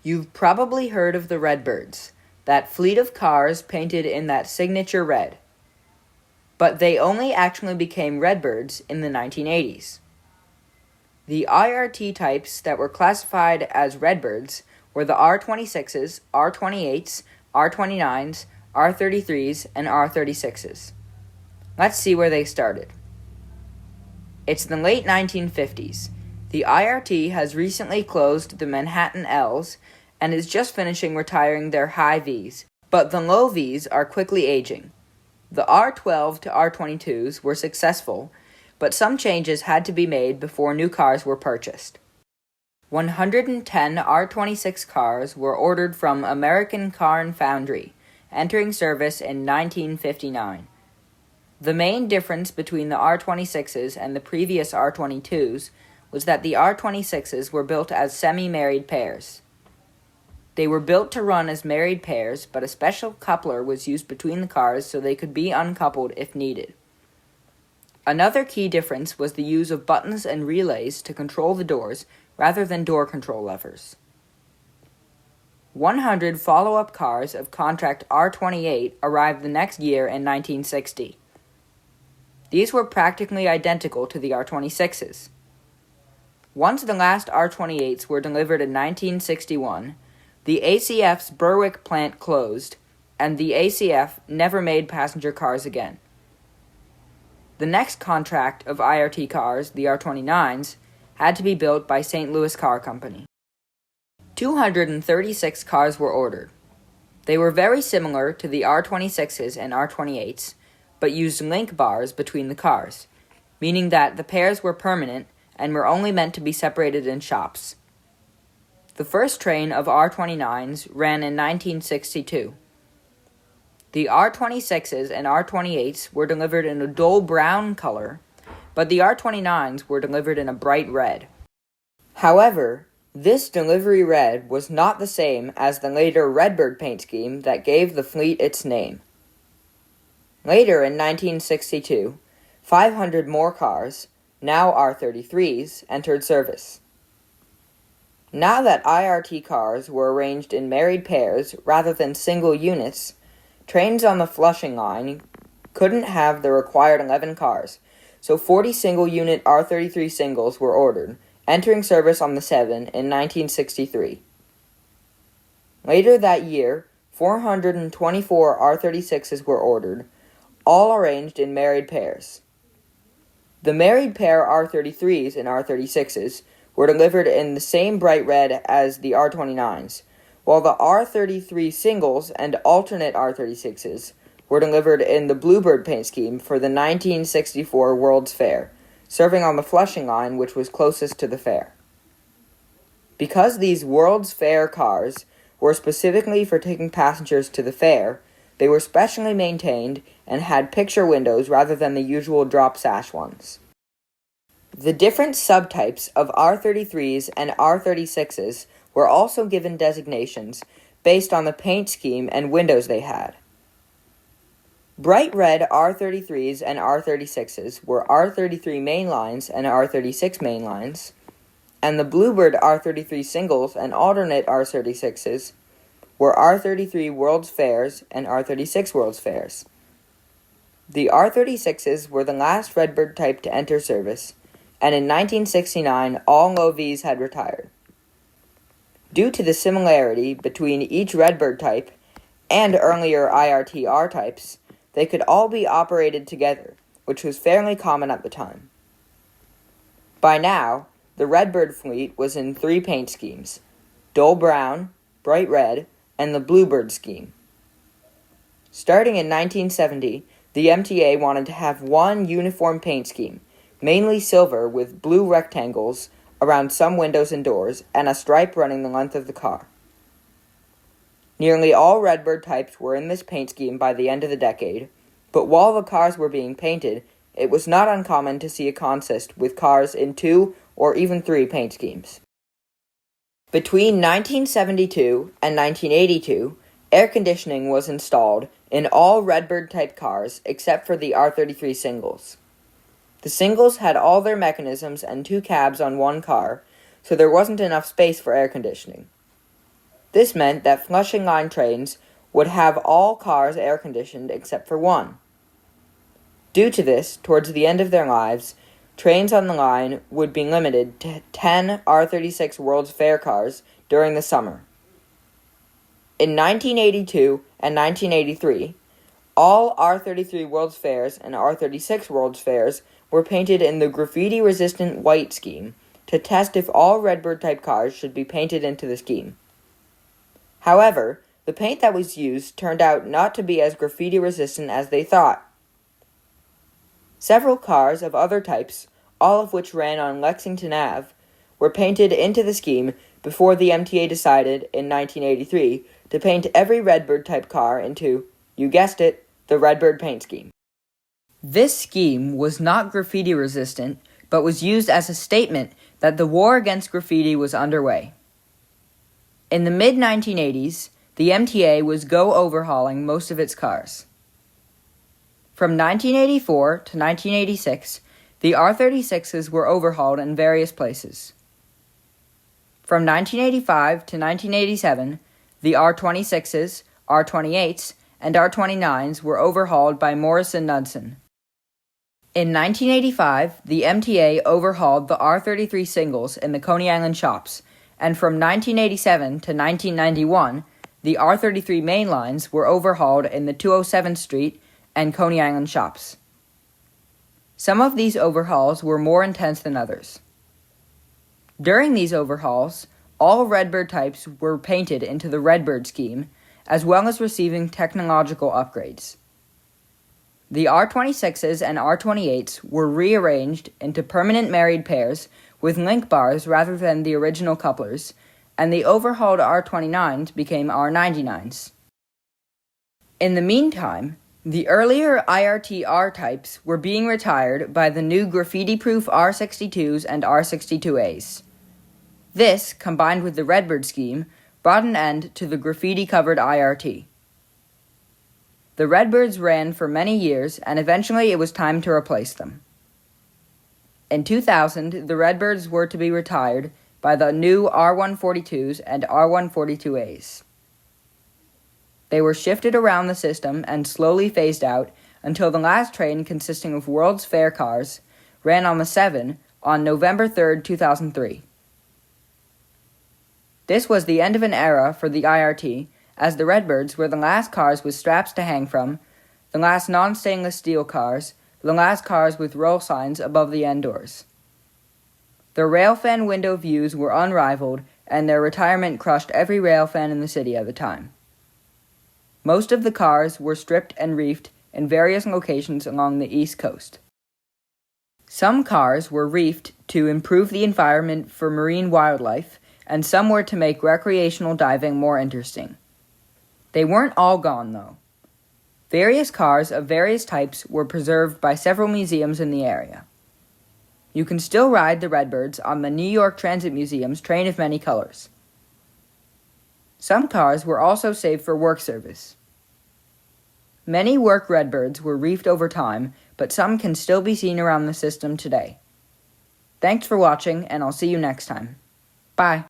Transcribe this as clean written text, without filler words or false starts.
You've probably heard of the Redbirds, that fleet of cars painted in that signature red. But they only actually became Redbirds in the 1980s. The IRT types that were classified as Redbirds were the R26s, R28s, R29s, R33s, and R36s. Let's see where they started. It's the late 1950s. The IRT has recently closed the Manhattan Ls and is just finishing retiring their high Vs, but the low Vs are quickly aging. The R12 to R22s were successful, but some changes had to be made before new cars were purchased. 110 R26 cars were ordered from American Car and Foundry, entering service in 1959. The main difference between the R26s and the previous R22s was that the R26s were built as semi-married pairs. They were built to run as married pairs, but a special coupler was used between the cars so they could be uncoupled if needed. Another key difference was the use of buttons and relays to control the doors rather than door control levers. 100 follow-up cars of contract R28 arrived the next year in 1960. These were practically identical to the R26s. Once the last R28s were delivered in 1961, the ACF's Berwick plant closed, and the ACF never made passenger cars again. The next contract of IRT cars, the R29s, had to be built by St. Louis Car Company. 236 cars were ordered. They were very similar to the R26s and R28s, but used link bars between the cars, meaning that the pairs were permanent and were only meant to be separated in shops. The first train of R29s ran in 1962. The R26s and R28s were delivered in a dull brown color, but the R29s were delivered in a bright red. However, this delivery red was not the same as the later Redbird paint scheme that gave the fleet its name. Later in 1962, 500 more cars, now R33s, entered service. Now that IRT cars were arranged in married pairs rather than single units, trains on the Flushing line couldn't have the required 11 cars, so 40 single-unit R33 singles were ordered, entering service on the 7 in 1963. Later that year, 424 R36s were ordered, all arranged in married pairs. The married pair R33s and R36s were delivered in the same bright red as the R29s, while the R33 singles and alternate R36s were delivered in the Bluebird paint scheme for the 1964 World's Fair, serving on the Flushing line, which was closest to the fair. Because these World's Fair cars were specifically for taking passengers to the fair, they were specially maintained and had picture windows rather than the usual drop sash ones. The different subtypes of R33s and R36s were also given designations based on the paint scheme and windows they had. Bright red R33s and R36s were R33 mainlines and R36 mainlines, and the Bluebird R33 singles and alternate R36s were R33 World's Fairs and R36 World's Fairs. The R36s were the last Redbird type to enter service, and in 1969 all low Vs had retired. Due to the similarity between each Redbird type and earlier IRT R types, they could all be operated together, which was fairly common at the time. By now, the Redbird fleet was in 3 paint schemes: dull brown, bright red, and the Bluebird scheme. Starting in 1970, the MTA wanted to have one uniform paint scheme, mainly silver with blue rectangles around some windows and doors, and a stripe running the length of the car. Nearly all Redbird types were in this paint scheme by the end of the decade, but while the cars were being painted, it was not uncommon to see a consist with cars in 2 or even 3 paint schemes. Between 1972 and 1982, air conditioning was installed in all Redbird-type cars except for the R33 singles. The singles had all their mechanisms and 2 cabs on one car, so there wasn't enough space for air conditioning. This meant that Flushing Line trains would have all cars air-conditioned except for one. Due to this, towards the end of their lives, trains on the line would be limited to 10 R36 World's Fair cars during the summer. In 1982 and 1983, all R33 World's Fairs and R36 World's Fairs were painted in the graffiti-resistant white scheme to test if all Redbird-type cars should be painted into the scheme. However, the paint that was used turned out not to be as graffiti-resistant as they thought. Several cars of other types, all of which ran on Lexington Ave, were painted into the scheme before the MTA decided, in 1983, to paint every Redbird-type car into, you guessed it, the Redbird paint scheme. This scheme was not graffiti-resistant, but was used as a statement that the war against graffiti was underway. In the mid-1980s, the MTA was overhauling most of its cars. From 1984 to 1986, the R36s were overhauled in various places. From 1985 to 1987, the R26s, R28s, and R29s were overhauled by Morrison Knudsen. In 1985, the MTA overhauled the R33 singles in the Coney Island shops, and from 1987 to 1991, the R33 main lines were overhauled in the 207th Street and Coney Island shops. Some of these overhauls were more intense than others. During these overhauls, all Redbird types were painted into the Redbird scheme, as well as receiving technological upgrades. The R26s and R28s were rearranged into permanent married pairs with link bars rather than the original couplers, and the overhauled R29s became R99s. In the meantime, the earlier IRT R types were being retired by the new graffiti-proof R62s and R62As. This, combined with the Redbird scheme, brought an end to the graffiti-covered IRT. The Redbirds ran for many years, and eventually it was time to replace them. In 2000, the Redbirds were to be retired by the new R142s and R142As. They were shifted around the system and slowly phased out until the last train, consisting of World's Fair cars, ran on the 7 on November 3, 2003. This was the end of an era for the IRT, as the Redbirds were the last cars with straps to hang from, the last non-stainless steel cars, the last cars with roll signs above the end doors. Their Railfan window views were unrivaled, and their retirement crushed every Railfan in the city at the time. Most of the cars were stripped and reefed in various locations along the East Coast. Some cars were reefed to improve the environment for marine wildlife, and some were to make recreational diving more interesting. They weren't all gone, though. Various cars of various types were preserved by several museums in the area. You can still ride the Redbirds on the New York Transit Museum's Train of Many Colors. Some cars were also saved for work service. Many work Redbirds were reefed over time, but some can still be seen around the system today. Thanks for watching, and I'll see you next time. Bye.